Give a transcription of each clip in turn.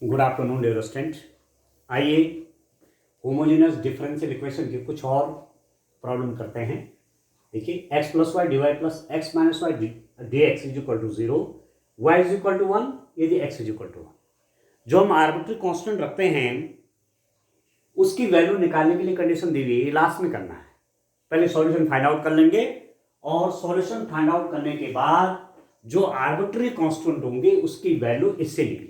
Good afternoon dear student. आइए homogeneous differential equation के कुछ और प्रॉब्लम करते हैं। देखिए x plus y d y plus x minus y d x is equal to 0, y is equal to 1 यदि x is equal to 1। जो हम आर्बिट्री कांस्टेंट रखते हैं उसकी वैल्यू निकालने के लिए कंडीशन दी हुई है, लास्ट में करना है। पहले सॉल्यूशन फाइंड आउट कर लेंगे और सॉल्यूशन फाइंड आउट करने के बाद जो आर्बिट्री कांस्टेंट होंगे उसकी वैल्यू इससे निकलेगी।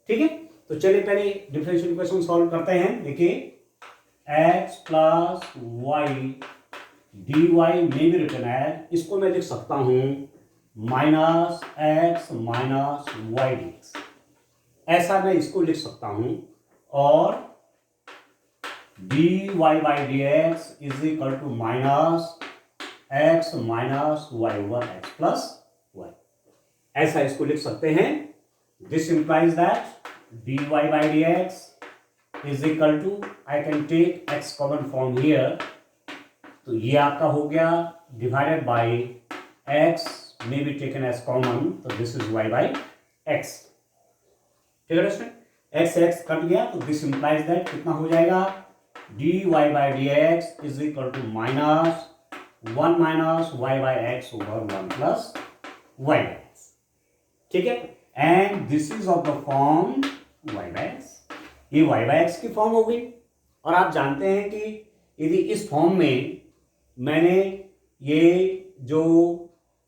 ठीक है, तो चलिए पहले डिफरेंशियल इक्वेशन सॉल्व करते हैं। देखिए x plus y d y में भी रिटर्न है, इसको मैं लिख सकता हूं minus x minus y d x, ऐसा मैं इसको लिख सकता हूं। और d y by d x is equal to minus x minus y over x plus y, ऐसा इसको लिख सकते हैं। This implies that dy by dx is equal to, I can take x common from here, तो ये आपका हो गया divided by x may be taken as common, तो this is y by x। ठीक है दोस्तों, x x कट गया तो this implies that कितना हो जाएगा dy by dx is equal to minus 1 minus y by x over 1 plus y by x। ठीक है, and this is of the form y by x, ये y by x की form हो गई। और आप जानते हैं कि यदि इस फॉर्म में मैंने ये जो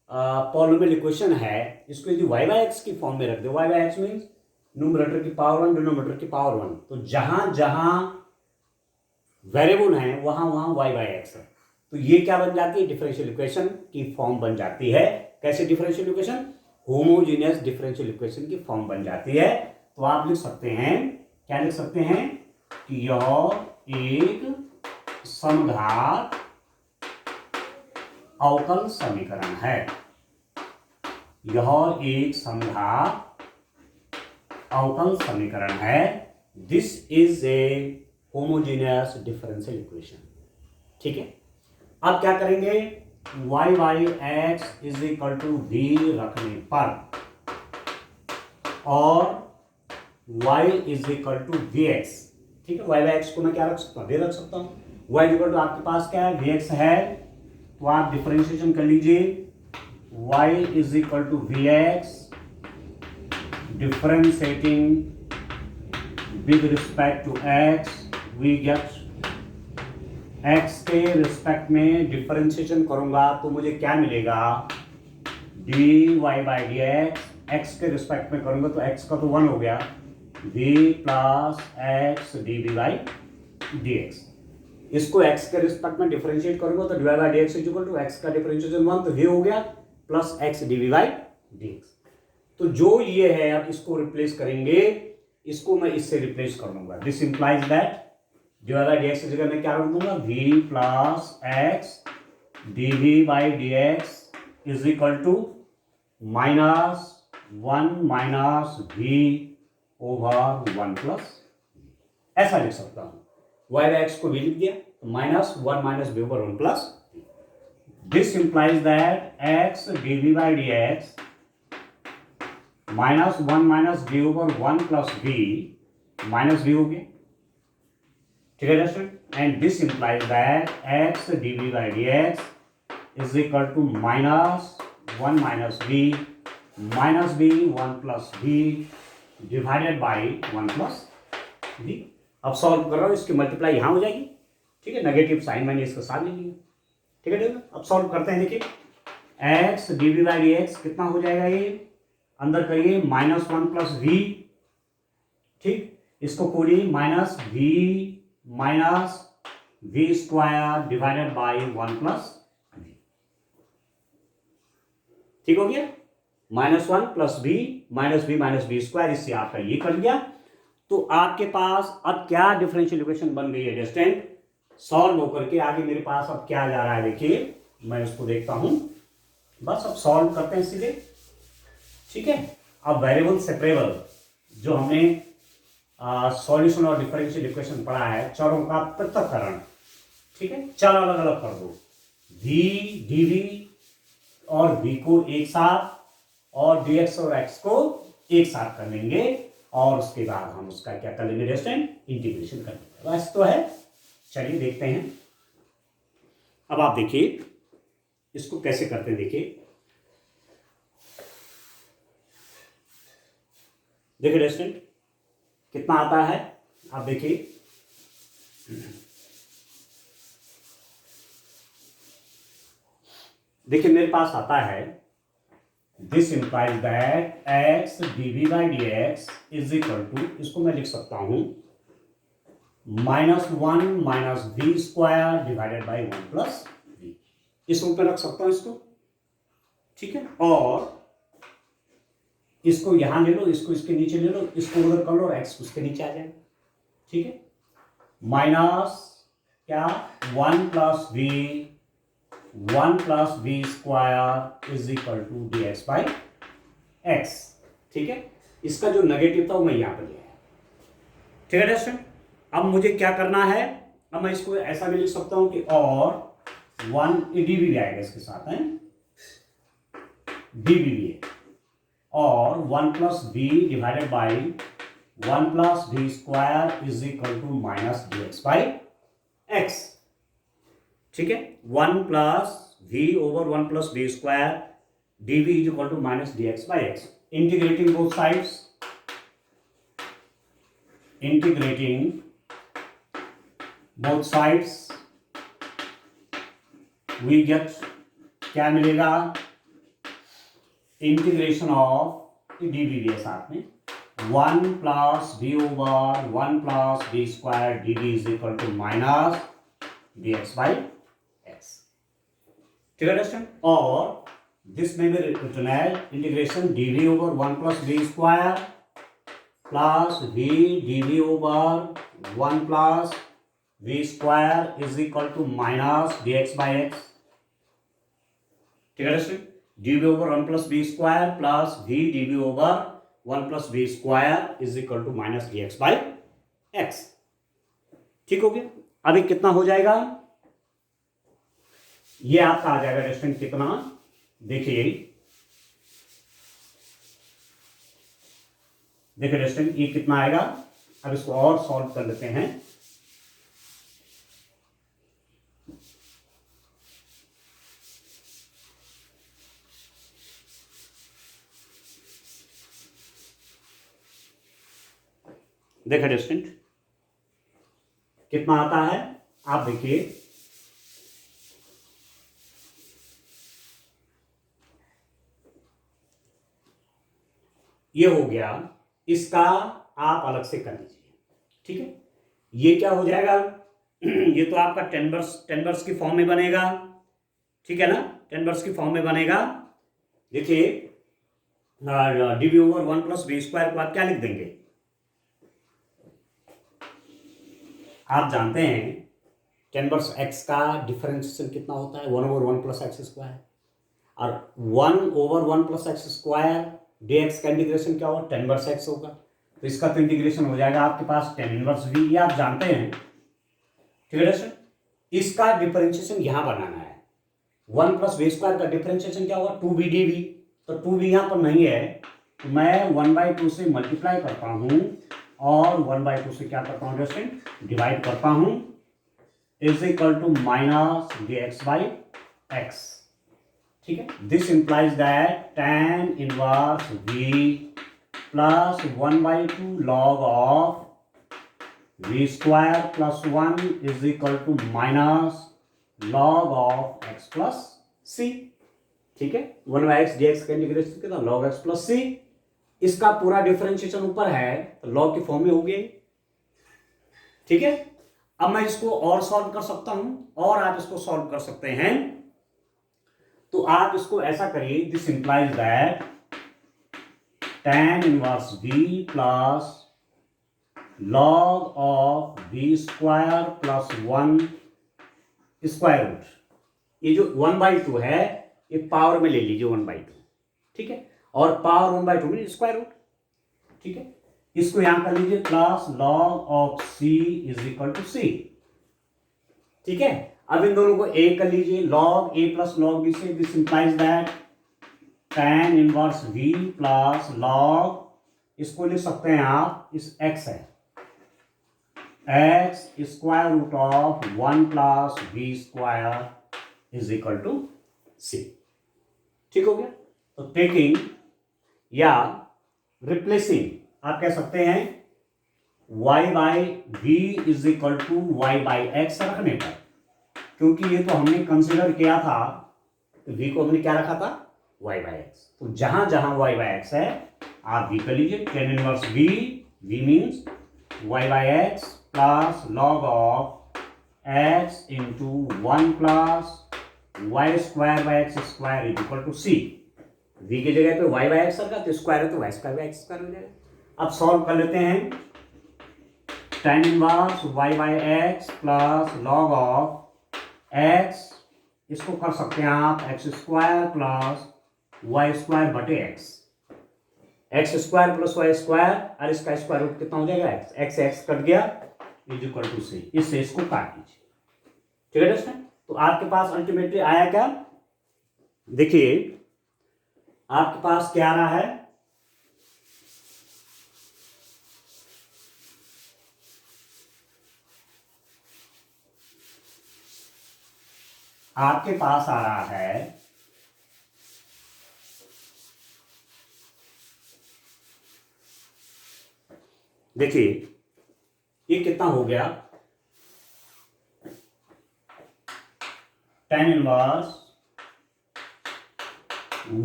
पॉलिनोमियल इक्वेशन है इसको यदि y by x की फॉर्म में रख दे, y by x means numerator की पावर 1 डिनोमिनेटर की पावर 1, तो जहां जहां वेरिएबल है वहां वहां y by x है, तो ये क्या बन जाती है डिफरेंशियल इक्वेशन की फॉर्म बन जाती है। कैसे differential equation? Homogeneous differential equation की फॉर्म बन जाती है। तो आप लिख सकते हैं, क्या लिख सकते हैं कि यह एक समघात अवकल समीकरण है, यह एक समघात अवकल समीकरण है। This is a homogeneous differential equation. ठीक है, अब क्या करेंगे, y by x is equal to v रखने पर और y is equal to vx। ठीक है, y बाई एक्स को मैं क्या रख सकता हूँ, v रख सकता हूँ। y इज इक्वल टू आपके पास क्या है, vx है, तो आप डिफरेंशिएशन कर लीजिए। y is equal to vx differentiating with respect to x, we get x के रिस्पेक्ट में डिफरेंशिएशन करूंगा तो मुझे क्या मिलेगा, dy बाई डी एक्स के रिस्पेक्ट में करूंगा तो x का तो 1 हो गया, v plus x dv by d x. इसको x के रिस्पेक्ट में डिफरेंशिएट करूंगा तो dy by d x equal to x का डिफरेंशिएशन 1, तो v हो गया plus x dv by d x. तो जो ये है अब इसको रिप्लेस करेंगे, इसको मैं इससे रिप्लेस कर दूंगा। This implies that divide by d x की जगह मैं क्या रख दूंगा, v plus x dv by d x is equal to minus 1 minus v over 1 plus, ऐसा लिख सकता हूं। y बाई एक्स को v लिख दिया तो minus 1 minus v over 1 plus. This implies that x dv by d x minus 1 minus v over 1 plus v minus v हो गया। ठीक है दोस्तों, and this implies that x dv by d x is equal to minus 1 minus v minus v 1 plus v divided by 1 plus v। अब solve कर रहा हूं, इसकी मल्टीप्लाई यहां हो जाएगी। ठीक है, नेगेटिव साइन मैंने इसका साथ ले लिया। ठीक है दोस्तों, अब सॉल्व करते हैं। देखिए x dv by d x कितना हो जाएगा, ये अंदर करिए माइनस 1 प्लस v। ठीक, इसको खोलिए minus v minus v square divided by 1 plus v। ठीक हो गया, minus 1 plus v minus v square, इससे आपका ये कट गया। तो आपके पास अब क्या डिफरेंशियल इक्वेशन बन गई है डिस्टेंट, सॉल्व होकर के आगे मेरे पास अब क्या जा रहा है, देखिए मैं इसको देखता हूं। बस अब सॉल्व करते हैं सीधे। ठीक है, अब वेरिएबल सेपरेबल जो हमने सॉल्यूशन और डिफरेंशियल इक्वेशन पढ़ा है, चरों का पृथक्करण। ठीक है, चर अलग अलग कर दो, v dv और v को एक साथ और dx और x को एक साथ कर लेंगे और उसके बाद हम उसका क्या कर लेंगे स्टूडेंट, इंटीग्रेशन कर लेंगे। बस तो है, चलिए देखते हैं। अब आप देखिए इसको कैसे करते हैं। देखिए स्टूडेंट कितना आता है, आप देखिए मेरे पास आता है, this implies that x dv by d x is equal to, इसको मैं लिख सकता हूं -1 minus v square divided by 1 plus v, इस रूप में रख सकता हूं इसको, ठीक है। और इसको यहां ले लो, इसको इसके नीचे ले लो, इसको उधर कर लो और x उसके नीचे आ जाएगा, ठीक है। माइनस क्या 1 plus v square is equal to d x by x, ठीक है। इसका जो नेगेटिव था वो मैं यहां पर ले आया, ठीक है स्टूडेंट। अब मुझे क्या करना है, अब मैं इसको ऐसा भी लिख सकता हूं कि और 1 डी भी आएगा इसके साथ, है डी भी है, और 1 plus v divided by 1 plus v square is equal to minus d x by x, ठीक है। 1 plus v over 1 plus v square d v is equal to minus d x by x, integrating both sides, we get क्या मिलेगा, integration of D we है साथ में 1 plus v over 1 plus v square d v is equal to minus d x by x, ठीक है student. और this में भी written as integration d v over 1 plus v square plus v d v over 1 plus v square is equal to minus d x by x, ठीक है student. D v over 1 plus v square plus v d v over 1 plus v square is equal to minus d x by x, ठीक हो गया। अभी कितना हो जाएगा, ये आपका आ जाएगा रेस्टोरेंट कितना, देखिए रेस्टोरेंट ये कितना आएगा। अब इसको और सॉल्व कर लेते हैं। देखो रेस्टोरेंट कितना आता है, आप देखिए ये हो गया, इसका आप अलग से कर लीजिए, ठीक है। ये क्या हो जाएगा ये तो आपका टेनवर्स की फॉर्म में बनेगा, ठीक है ना, टेनवर्स की फॉर्म में बनेगा। देखिए d v over 1 plus v square को आप क्या लिख देंगे, आप जानते हैं टेनवर्स एक्स का डिफरेंशिएशन कितना होता है, 1 ओवर 1 प्लस एक्स स्क्वायर, और 1 over 1 plus x square d x का इंटीग्रेशन क्या होगा, टेनवर्स एक्स होगा। तो इसका तो इंटीग्रेशन हो जाएगा आपके पास टेन इनवर्स वी, ये आप जानते हैं, ठीक है सर। इसका डिफरेंशिएशन यहां बनाना है, 1 प्लस वी स्क्वायर का डिफरेंशिएशन क्या होगा, 2 वी डी वी, तो 2 वी यहां पर नहीं है, तो मैं 1/2 से मल्टीप्लाई करता हूं और 1/2 से क्या करता हूं दोस्तों, डिवाइड करता हूं, is equal to minus d x by x, ठीक है। This implies that tan inverse v plus 1/2 log of v square plus 1 is equal to minus log of x plus c, ठीक है। 1/x dx का integration कितना, log x plus c, इसका पूरा differentiation ऊपर है तो log की फॉर्म में हो गई, ठीक है। अब मैं इसको और सॉल्व कर सकता हूं, और आप इसको सॉल्व कर सकते हैं, तो आप इसको ऐसा करिए, this implies that tan inverse v plus log of v square plus 1 square root, ये जो 1/2 है ये पावर में ले लीजिए 1/2, ठीक है, और पावर 1/2 में स्क्वायर रूट, ठीक है। इसको यहां कर लीजिए plus log of c is equal to c, ठीक है। अब इन दोनों को a कर लीजिए, log a plus log b से, this implies that tan inverse v plus log इसको लिख सकते हैं आप, इस x है x square root of 1 plus v square is equal to c। ठीक हो गया। तो टेकिंग या रिप्लेसिंग आप कह सकते हैं y by v is equal to y by x रखने पर, क्योंकि ये तो हमने कंसिडर किया था, तो v को हमने क्या रखा था, y बाई एक्स। तो जहां जहां y बाई एक्स है आप v कर लीजिए, tan inverse v, v means y by x plus log of x into 1 plus Y square by x square is equal to c. v की जगह पे y बाई एक्स रखा तो square है तो Y square by x square हो जाएगा। अब सॉल्व कर लेते हैं, tan inverse y by x plus log of x, इसको कर सकते हैं आप X square plus Y square बटे X, x square plus Y square, और इसका स्क्वायर रूट कितना हो जाएगा एक्स, एक्स एक्स कट गया इज इक्वल टू सी। इससे इसको काट दीजिए। ठीक है दोस्तों, तो आपके पास अल्टीमेटली आया क्या, देखिए आपके पास क्या आ रहा है, आपके पास आ रहा है देखिए ये कितना हो गया, tan inverse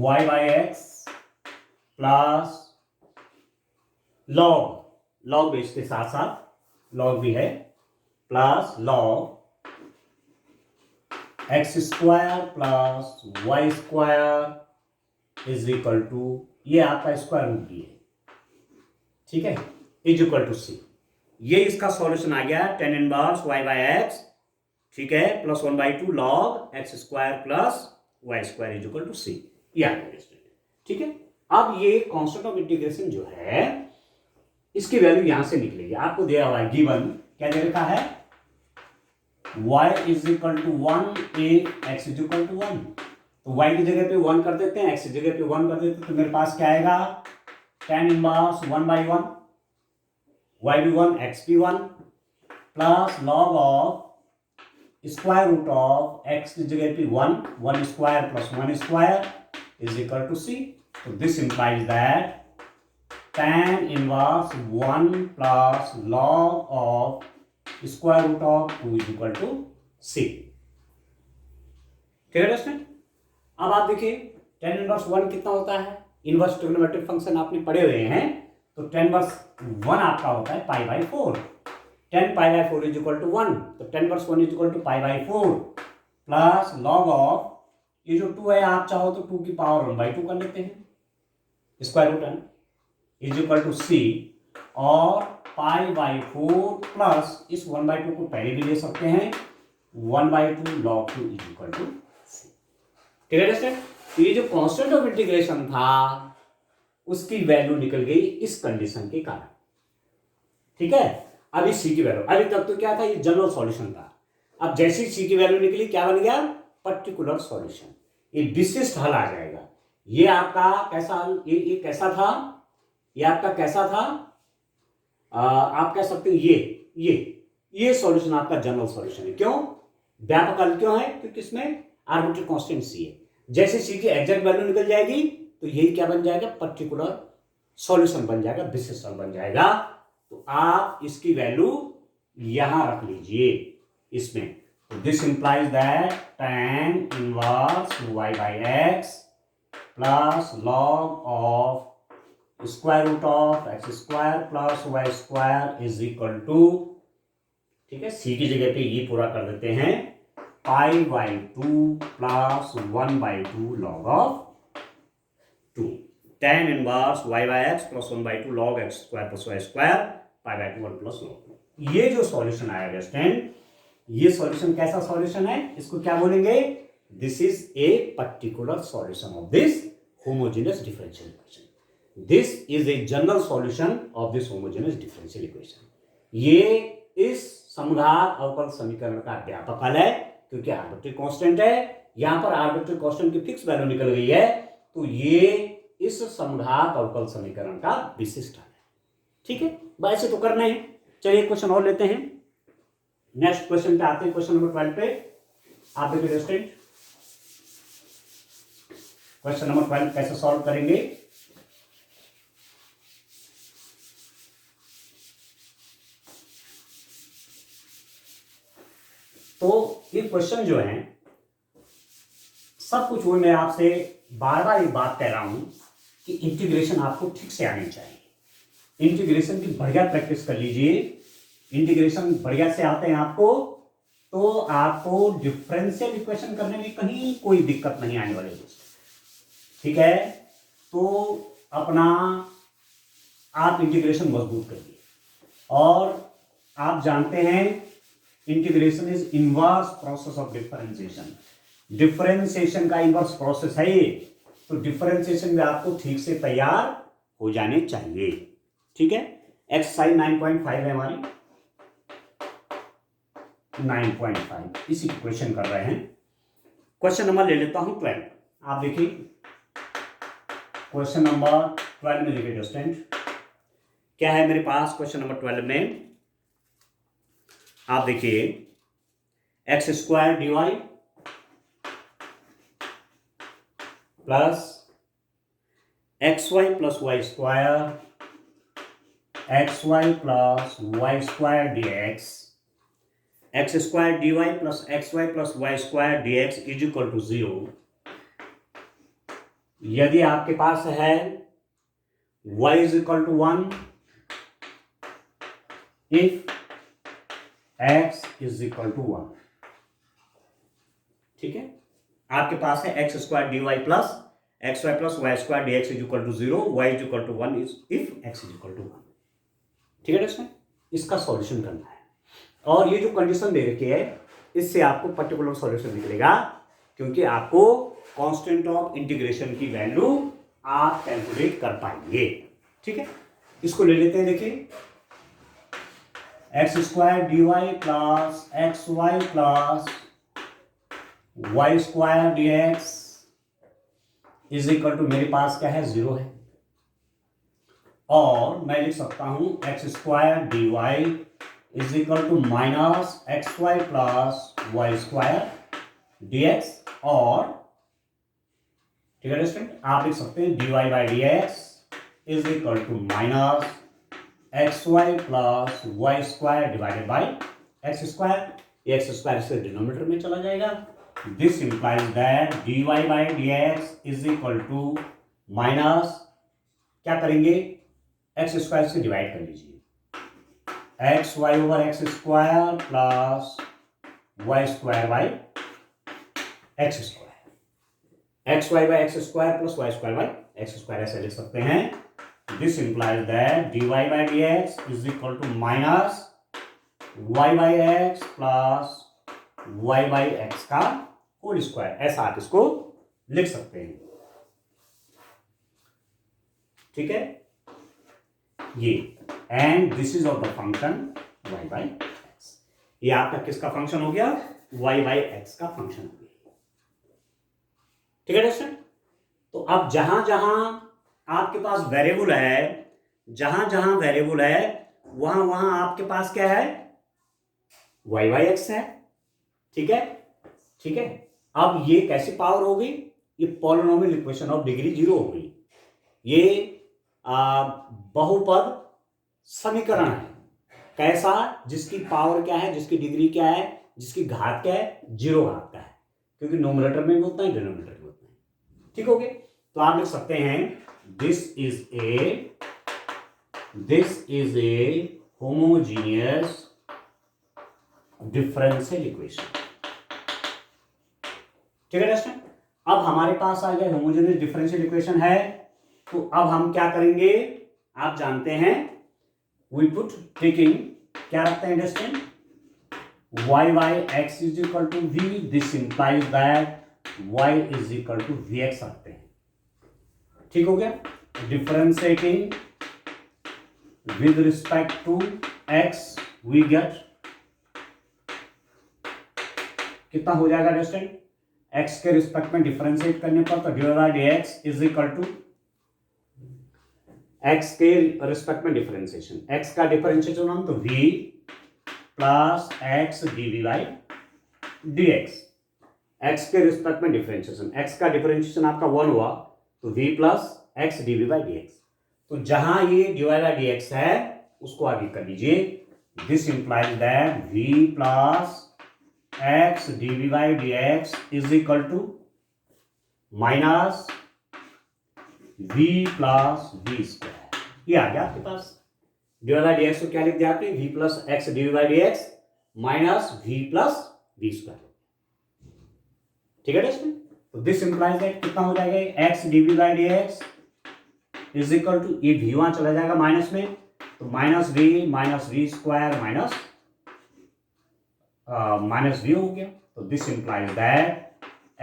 y by x plus log भी इसके साथ साथ लॉग भी है, plus log x square plus Y square is equal to, ये आपका स्क्वायर रूट भी है, ठीक है, इज इक्वल टू सी। ये इसका सॉल्यूशन आ गया, tan inverse y by x, ठीक है, plus 1/2 log x square plus Y square is equal to C, ये आ गया। ठीक है, अब ये कांस्टेंट ऑफ इंटीग्रेशन जो है इसकी वैल्यू यहां से निकलेगी, आपको दिया हुआ है गिवन, क्या दे रखा है, y is equal to 1 if x is equal to 1, तो y की जगह पे 1 कर देते हैं, x की जगह पे 1 कर देते हैं, तो मेरे पास क्या आएगा, टेन इनवर्स 1/1 y भी 1 x भी 1 plus log of square root of x की जगह पे 1 square plus 1 square is equal to C. तो this implies that tan inverse 1 plus log of square root of 2 is equal to C. ठीक है दोस्तों, अब आप देखिए tan इनवर्स 1 कितना होता है, इनवर्स ट्रिग्नोमेट्रिक फंक्शन आपने पढ़े हुए हैं, तो tan इनवर्स 1 आपका होता है pi by 4, 10 pi by 4 is equal to 1, तो tan inverse 1 is equal to pi by 4 plus log of, ये जो 2 है आप चाहो तो 2 की पावर 1/2 कर लेते हैं, स्क्वायर रूट है, इज इक्वल टू सी, और पाई बाई 4 प्लस इस 1/2 को पहले भी ले सकते हैं, 1/2 log 2 is equal to C. ठीक है दोस्तों, तो ये जो कांस्टेंट ऑफ इंटीग्रेशन था उसकी वैल्यू निकल गई इस कंडीशन के कारण। ठीक है, अभी सी की वैल्यू, अभी तक तो क्या था, ये जनरल सॉल्यूशन था, अब जैसी सी की वैल्यू निकली क्या बन गया, पर्टिकुलर सॉल्यूशन, ये विशिष्ट हल आ जाएगा। ये आपका कैसा हल, ये कैसा था, ये आपका कैसा था, आप कह सकते हैं ये सॉल्यूशन आपका जनरल सॉल्यूशन है। क्यों व्यापक हल क्यों है, क्योंकि इसमें आर्बिट्ररी कांस्टेंट सी है, जैसे सी की एग्जैक्ट वैल्यू निकल जाएगी तो यही क्या बन जाएगा, पर्टिकुलर सॉल्यूशन बन जाएगा, विशिष्ट हल बन जाएगा। तो आप इसकी वैल्यू यहां रख लीजिए इसमें, तो this implies that tan inverse y by x plus log of square root of x square plus Y square is equal to, ठीक है, सी की जगह पे ये पूरा कर देते हैं, pi by 2 plus 1/2 log of 2, tan inverse y by x plus 1/2 log x square plus Y square pi by 2 1 plus log. ये जो सॉल्यूशन आया स्टैंड, ये सॉल्यूशन कैसा सॉल्यूशन है, इसको क्या बोलेंगे, this is a particular solution of this homogeneous differential equation, this is a general solution of this homogeneous differential equation. ये इस समघात अवकल समीकरण का व्यापक हल है, क्योंकि आर्बिट्ररी कांस्टेंट है, यहां पर आर्बिट्ररी कांस्टेंट की फिक्स वैल्यू निकल गई है, तो ये इस समघात अवकल समीकरण का विशिष्ट हल है। ठीक है, बस ऐसे तो करना है। चलिए क्वेश्चन और लेते हैं। नेक्स्ट क्वेश्चन पे आते हैं, क्वेश्चन नंबर 12 पे। आप देखिए स्टूडेंट, क्वेश्चन नंबर 12 कैसे सॉल्व करेंगे। तो ये क्वेश्चन जो है सब कुछ वो मैं आपसे बार बार एक बात कह रहा हूं कि इंटीग्रेशन आपको ठीक से आनी चाहिए। इंटीग्रेशन की बढ़िया प्रैक्टिस कर लीजिए। इंटीग्रेशन बढ़िया से आते हैं आपको, तो आपको डिफरेंशियल इक्वेशन करने में कहीं कोई दिक्कत नहीं आने वाली दोस्तों। ठीक है, तो अपना आप इंटीग्रेशन मजबूत करिए। और आप जानते हैं integration is inverse process of differentiation. Differentiation का इनवर्स प्रोसेस है ये, तो डिफरेंशिएशन में आपको ठीक से तैयार हो जाने चाहिए। ठीक है, एक्सरसाइज 9.5 है हमारी, 9.5 इसी क्वेश्चन कर रहे हैं। क्वेश्चन नंबर ले लेता हूं 12। आप देखिए क्वेश्चन नंबर 12 में देखिए स्टूडेंट क्या है मेरे पास। क्वेश्चन नंबर 12 में आप देखिए x square dy plus x y plus Y square, x y plus Y square d x, x square d y plus x y plus Y square d x is equal to 0। यदि आपके पास है y is equal to 1, if x is equal to 1। ठीक है, आपके पास है x square d y plus x y plus Y square d x is equal to 0, y is equal to 1 is if x is equal to 1। ठीक है दोस्तों, इसका solution करना है। और ये जो कंडीशन दे रखी है इससे आपको पर्टिकुलर सॉल्यूशन निकलेगा, क्योंकि आपको कांस्टेंट ऑफ इंटीग्रेशन की वैल्यू आप कैलकुलेट कर पाएंगे। ठीक है, इसको ले लेते हैं। देखिए x square d y plus x y plus Y square d x is equal to, मेरे पास क्या है 0 है, और मैं लिख सकता हूं x square d y is equal to minus x y plus Y square d x. और ठीक है स्टूडेंट, आप लिख सकते हैं d y by d x is equal to minus x y plus Y square divided by x square. X square से denominator में चला जाएगा। This implies that d y by d x is equal to minus, क्या करेंगे, x square से divide कर लीजिए, x y over x square plus Y square by x square, x y by x square plus Y square by x square ऐसे लिख सकते हैं। This implies that dy by dx is equal to minus y by x plus y by x का whole square, ऐसा आप इसको लिख सकते हैं। ठीक है, ये and this is of the function y by x। ये आपका किसका फंक्शन हो गया, y by x का फंक्शन हो गया। ठीक है दोस्तों, तो अब जहां जहां आपके पास वेरिएबल है, जहां जहां वेरिएबल है वहां वहां आपके पास क्या है, y by x है। ठीक है, ठीक है, अब ये कैसी पावर हो गई, ये पॉलिनोमियल इक्वेशन ऑफ डिग्री 0 हो गई। ये बहुपद समीकरण है। कैसा, जिसकी पावर क्या है, जिसकी डिग्री क्या है, जिसकी घात क्या है, 0 घात का है, क्योंकि नोमिनेटर में भी होता है डिनोमिनेटर में होता है। ठीक हो गया, तो आप लिख सकते हैं this is A homogeneous differential equation. ठीक है दोस्तों, अब हमारे पास आ गया होमोजेनियस डिफरेंशियल इक्वेशन है, तो अब हम क्या करेंगे, आप जानते हैं वी पुट टेकिंग, क्या रखते हैं दोस्तों, y by x is equal to v, this implies that y is equal to vx रखते हैं। ठीक हो गया, differentiating with respect to x we get, कितना हो जाएगा दोस्तों, x के रिस्पेक्ट में डिफरेंशिएट करने पर तो dy by dx is equal to x के रिस्पेक्ट में डिफरेंशिएशन, एक्स का डिफरेंशिएशन हम तो v plus x d by d x, x के रिस्पेक्ट में डिफरेंशिएशन, एक्स का डिफरेंशिएशन आपका 1 हुआ तो v plus x d by d x. तो जहां ये डी बाई डी एक्स है उसको आगे कर लीजिए। This implies that v plus x d by d x is equal to minus v plus v square. ये आ गया आपके पास। डी बाई डी एक्स को क्या लिख दिया आपने, v plus x d by d x minus v plus v square. ठीक है इसमें, तो दिस इंप्लाइज दैट कितना हो जाएगा, x d by d x is equal to, ये v वहां चला जाएगा माइनस में, तो minus v square minus v हो गया। तो this implies that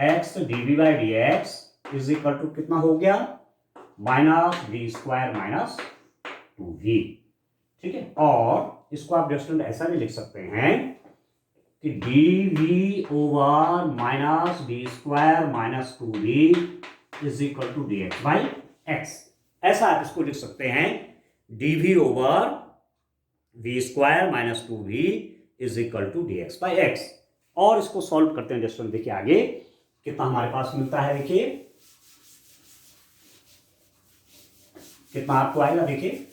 x d by d x is equal to कितना हो गया, minus v square minus 2v। ठीक है, और इसको आप डिस्टेंस ऐसा भी लिख सकते हैं कि dv over minus v square minus 2v is equal to dx by x. ऐसा आप इसको लिख सकते हैं, dv over v square minus 2v is equal to dx by x. और इसको सॉल्व करते हैं डिस्टेंस, देखिए आगे कितना हमारे पास मिलता है। देखिए कितना आपको आएगा, देखिए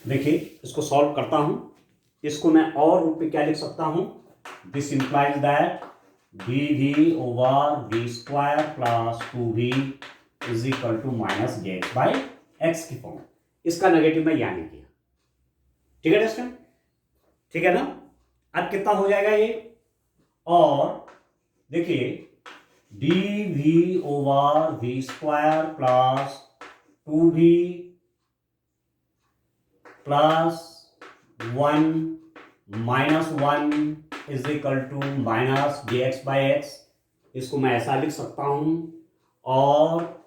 देखिए इसको सॉल्व करता हूं, इसको मैं और रूप में क्या लिख सकता हूं, this implies that dv over v square plus 2v is equal to minus dx by x की फॉर्म। इसका नेगेटिव मैं यहां लिख दिया। ठीक है दोस्तों, ठीक है ना। अब कितना हो जाएगा ये, और देखिए dv over v square plus 2v plus 1 minus 1 is equal to minus dx by x. इसको मैं ऐसा लिख सकता हूं, और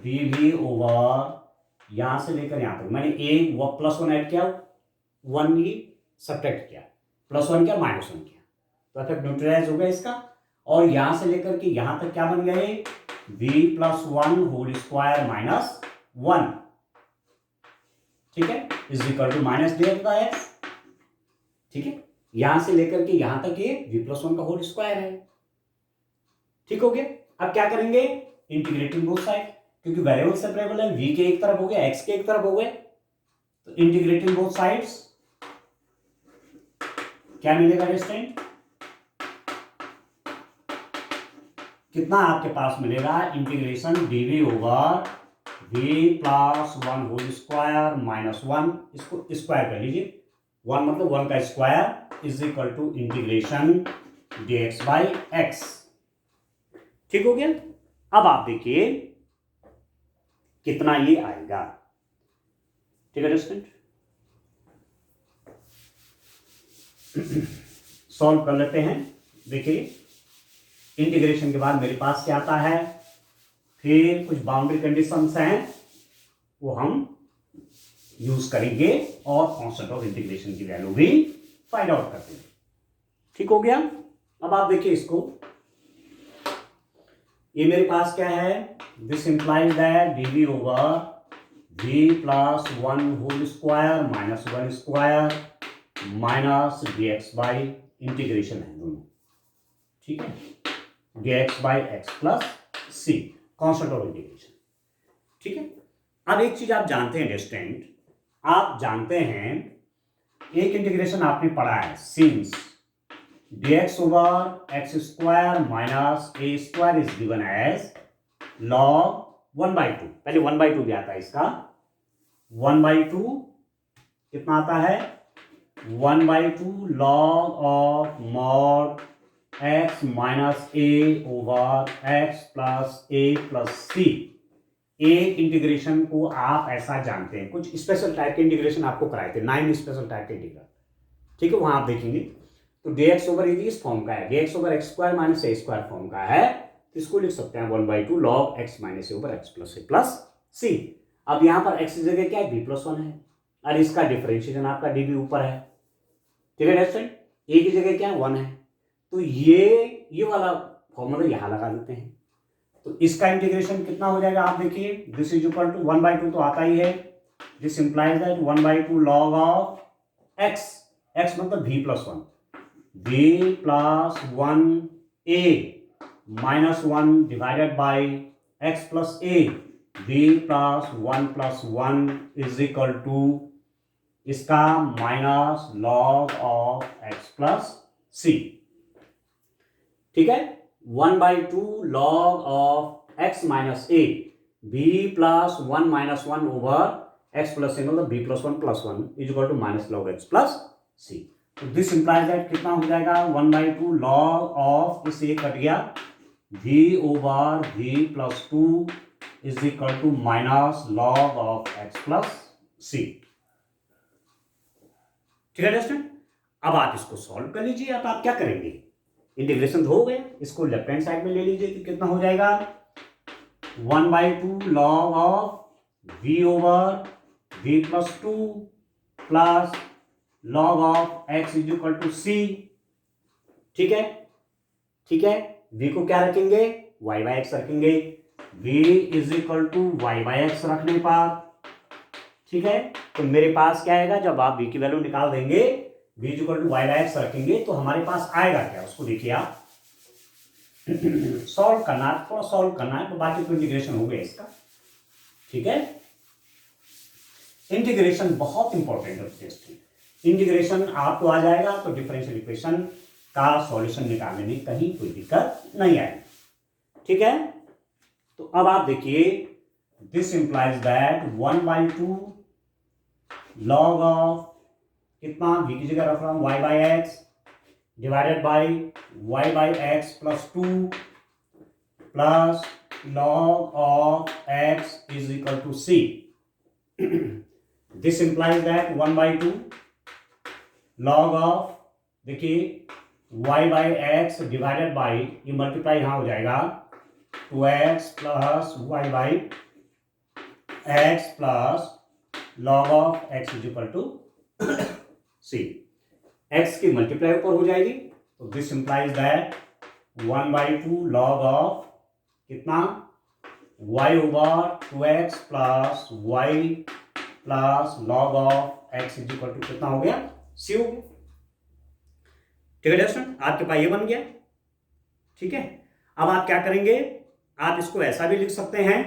dv ओवर यहां से लेकर यहां तक मैंने एक प्लस 1 ऐड किया, 1 ही सब्ट्रैक्ट किया, प्लस 1 किया माइनस 1 किया, तो इफेक्ट न्यूट्रलाइज हो गया इसका। और यहां से लेकर के यहां तक क्या बन गए, v plus 1 whole square minus 1, ठीक है, is equal to minus dx by x. ठीक है, यहां से लेकर के यहां तक ये v प्लस 1 का होल स्क्वायर है। ठीक हो गया। अब क्या करेंगे, इंटीग्रेटिंग बोथ साइड, क्योंकि वेरिएबल सेपरेबल है, v के एक तरफ हो गया, x के एक तरफ हो गए, तो इंटीग्रेटिंग बोथ साइड्स क्या मिलेगा डिस्टेंट, कितना आपके पास मिलेगा, integration dv over v plus 1 whole square minus 1, इसको स्क्वायर कर लीजिए, 1 मतलब 1 का square is equal to integration dx by x. ठीक हो गया। अब आप देखिए कितना ये आएगा। ठीक है स्टूडेंट, सॉल्व कर लेते हैं। देखिए इंटीग्रेशन के बाद मेरे पास क्या आता है, फिर कुछ बाउंड्री कंडीशंस हैं वो हम यूज करेंगे, और कांस्टेंट ऑफ इंटीग्रेशन की वैल्यू भी फाइंड आउट कर देंगे। ठीक हो गया। अब आप देखिए इसको, ये मेरे पास क्या है, this implies that dv over v plus 1 whole square minus 1 square minus dx by integration है दोनों। ठीक है, dx by x plus c, constant of integration. ठीक है। अब एक चीज आप जानते हैं डिस्टेंट, आप जानते हैं एक इंटीग्रेशन आपने पढ़ा है, since dx over x square minus A square is given as log 1/2, पहले 1/2 भी आता है इसका, 1/2 कितना आता है, 1/2 log of mod x minus A over x plus A plus C. एक इंटीग्रेशन को आप ऐसा जानते हैं, कुछ स्पेशल टाइप के इंटीग्रेशन आपको कराए थे, 9 स्पेशल टाइप के इंटीग्रल। ठीक है, वहां आप देखेंगे तो dx ओवर इस फॉर्म का है, dx over x square minus ए स्क्वायर फॉर्म का है, तो इसको लिख सकते हैं 1/2 log x minus A over x plus A plus सी। अब यहां पर x की जगह क्या है, b प्लस 1 है, और इसका डिफरेंशिएशन आपका dv ऊपर है। ठीक है, ए की जगह क्या है 1 है, तो ये वाला फॉर्मूला यहाँ लगा देते हैं। तो इसका इंटीग्रेशन कितना हो जाएगा आप देखिए, दिस इज इक्वल टू 1/2 तो आता ही है, this implies that 1/2 log of X, X मतलब v plus 1, v plus 1 a minus 1 divided by x plus a, v plus 1 is equal to इसका minus log of X plus C. ठीक है, 1/2 log of x minus A, b plus 1 minus 1 over x plus A, मतलब b plus 1 plus 1 is equal to minus log x plus सी। तो this implies that कितना हो जाएगा 1/2 log of, इससे cut गया, v over v plus 2 is equal to minus log of x plus C. ठीक है दोस्तों, अब आप इसको सॉल्व कर लीजिए। अब आप क्या करेंगे, इंटीग्रेशन तो हो गया, इसको लेफ्ट हैंड साइड में ले लीजिए तो कितना हो जाएगा 1/2 log of v over v plus 2 plus log of x is equal to c। ठीक है, ठीक है, v को क्या रखेंगे y/x रखेंगे, v is equal to y/x रखने पर, ठीक है, तो मेरे पास क्या आएगा, जब आप v की वैल्यू निकाल देंगे v is equal to y/x रखेंगे तो हमारे पास आएगा क्या, उसको देखिए आप सॉल्व करना है, थोड़ा सॉल्व करना है, तो बाकी तो इंटीग्रेशन हो गया इसका। ठीक है, इंटीग्रेशन बहुत इंपॉर्टेंट है, इंटीग्रेशन आपको आ जाएगा तो डिफरेंशियल इक्वेशन का सॉल्यूशन निकालने में कहीं कोई दिक्कत नहीं आएगी। ठीक है, तो अब आप देखिए, this implies that 1/2 log of कितना, v की जगह रख रहा हूं y/x divided by y/x plus 2 plus log of x is equal to c। This implies that 1/2 log of, देखिए y/x डिवाइडेड बाई, ये मल्टीप्लाई यहां हो जाएगा 2x plus y/x plus log of x is equal to c. x की multiply ऊपर हो जाएगी, तो this implies that 1/2 log of कितना y over 2x plus y plus log of x is equal to कितना हो गया c हो गया। ठीक है दोस्तों, आपके पास ये बन गया। ठीक है, अब आप क्या करेंगे, आप इसको ऐसा भी लिख सकते हैं।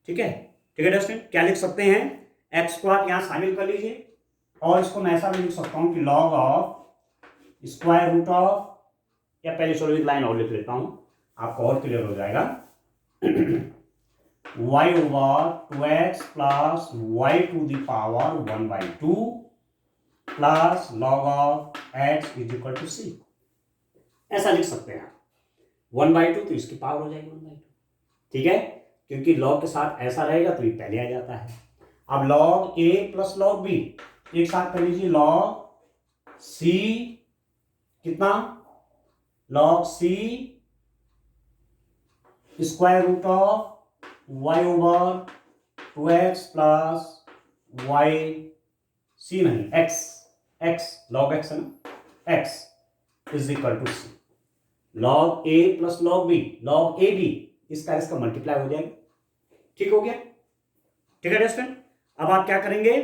ठीक है, ठीक है दोस्तों, क्या लिख सकते हैं, x को आप यहां शामिल कर लीजिए, और इसको मैं ऐसा भी लिख सकता हूं कि log of square root of, या पहले चलो एक लाइन और लिख लेता हूं, आपको और क्लियर हो जाएगा, y over 2x plus y to the power 1/2 plus log of x is equal to c। ऐसा लिख सकते हैं आप, 1/2 तो इसकी पावर हो जाएगी 1/2। ठीक है, क्योंकि log के साथ ऐसा रहेगा तो ये पहले आ जाता है। अब log a plus log b एक साथ कर लीजिए, log c कितना, log c square root of y over 2x plus y, c नहीं x log x है ना, x is equal to c। log a plus log b, log a b इसका multiply हो जाएगा। ठीक हो गया। ठीक है दोस्तों, अब आप क्या करेंगे,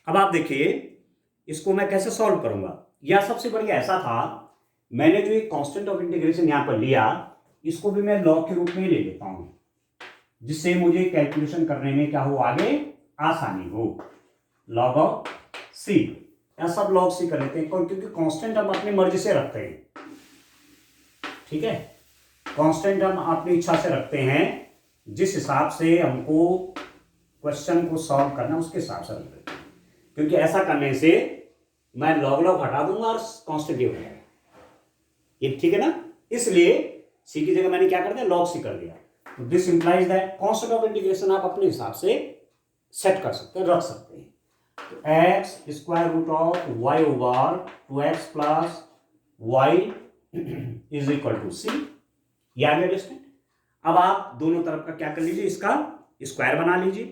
अब आप देखिए इसको मैं कैसे सॉल्व करूंगा। यह सबसे बढ़िया ऐसा था, मैंने जो एक कांस्टेंट ऑफ इंटीग्रेशन यहां पर लिया, इसको भी मैं लॉग के रूप में ले लेता हूं, जिससे मुझे कैलकुलेशन करने में क्या हो, आगे आसानी हो। log ऑफ c, या सब log c कर लेते हैं, क्योंकि कांस्टेंट हम अपनी मर्जी से रखते हैं। ठीक है, कांस्टेंट हम अपनी इच्छा से रखते हैं, जिस हिसाब से हमको क्वेश्चन को सॉल्व करना उसके हिसाब से रखते हैं, क्योंकि ऐसा करने से मैं log हटा दूंगा और कांस्टेंट हो जाएगा ये। ठीक है ना, इसलिए c की जगह मैंने क्या कर दिया, log c कर दिया। तो this implies that constant of integration आप अपने हिसाब से सेट कर सकते हैं, रख सकते हैं। तो x square root of y over 2x plus y is equal to c, याद है दोस्तों। अब आप दोनों तरफ का क्या कर लीजिए, इसका स्क्वायर बना लीजिए।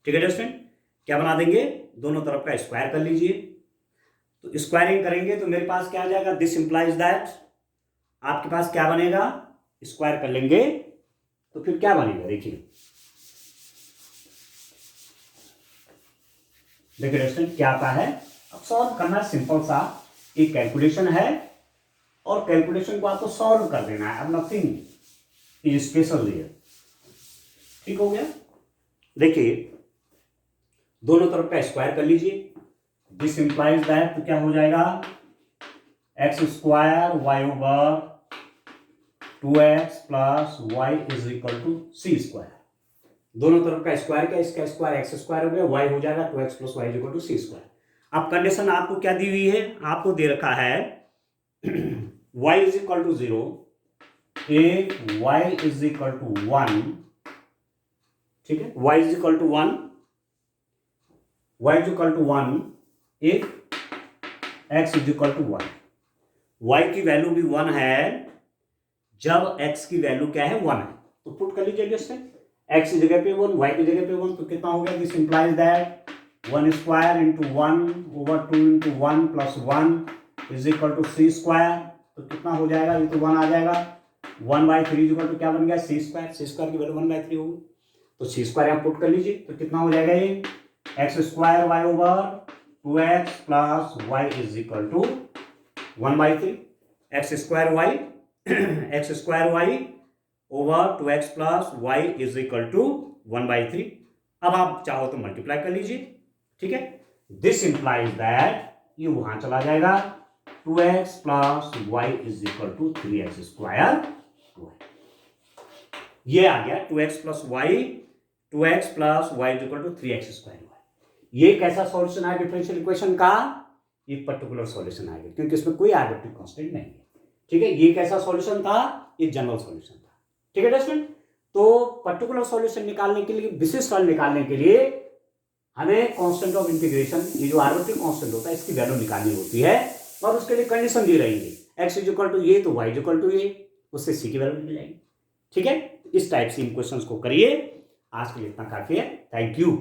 ठीक है दोस्तों, क्या बना देंगे, दोनों तरफ का स्क्वायर कर लीजिए। तो स्क्वायरिंग करेंगे तो मेरे पास क्या आ जाएगा, दिस इंप्लाइज दैट आपके पास क्या बनेगा, स्क्वायर कर लेंगे तो फिर क्या बनेगा, देखिए स्टूडेंट क्या आता है। अब सॉल्व करना सिंपल सा, एक कैलकुलेशन है और कैलकुलेशन को आपको सॉल्व कर देना है, अब नथिंग इज स्पेशल हियर। ठीक हो गया। देखिए दोनों तरफ का स्क्वायर कर लीजिए, दिस इंप्लाइज दैट तो क्या हो जाएगा, x square y over 2x plus y is equal to c square. दोनों तरफ का स्क्वायर क्या, इसका स्क्वायर एक्स स्क्वायर हो गया, वाई हो जाएगा 2x plus y is equal to c square. अब कंडीशन आपको क्या दी हुई है, आपको दे रखा है y is equal to 0 if y is equal to 1, ठीक है, y is equal to 1, y is equal to 1 if x is equal to 1। y की वैल्यू भी 1 है जब x की वैल्यू क्या है, 1 है, तो पुट कर लीजिए लिस्ट में, x की जगह पे 1, y की जगह पे 1, तो कितना हो गया, this implies that 1 square into 1 over 2 into 1 plus 1 is equal to c square. तो कितना हो जाएगा, ये तो 1 आ जाएगा, 1/3 इज इक्वल टू क्या बन गया, सी स्क्वायर। सी स्क्वायर की वैल्यू 1/3 होगी, तो सी स्क्वायर यहाँ पुट कर लीजिए, तो कितना हो जाएगा ये, x square y over 2x plus y is equal to 1/3, x square y over 2x plus y is equal to 1/3। अब आप चाहो तो मल्टीप्लाई कर लीजिए, ठीक है, दिस इंप्लाइज दैट ये वहां चला जाएगा, 2x plus y is equal to 3x square, ये आ गया 2x plus y is equal to 3x square. ये कैसा सॉल्यूशन है डिफरेंशियल इक्वेशन का, ये पर्टिकुलर सॉल्यूशन आएगा क्योंकि इसमें कोई आर्बिट्ररी कांस्टेंट नहीं है, ठीक है। ये कैसा सॉल्यूशन था, ये जनरल सॉल्यूशन था, ठीक है स्टूडेंट। तो पर्टिकुलर सॉल्यूशन निकालने के लिए, विशिष्ट हल निकालने के लिए हमें कांस्टेंट ऑफ इंटीग्रेशन, ये जो आर्बिट्ररी कांस्टेंट होता है, इसकी वैल्यू निकालनी होती है और उसके लिए कंडीशन दी रहेंगी, x इज इक्वल टू ये तो y इज इक्वल टू ये, उससे c की वैल्यू मिल जाएगी, ठीक है। इस टाइप से इन क्वेश्चंस को करिए। आज के लिए इतना काफी है, थैंक यू।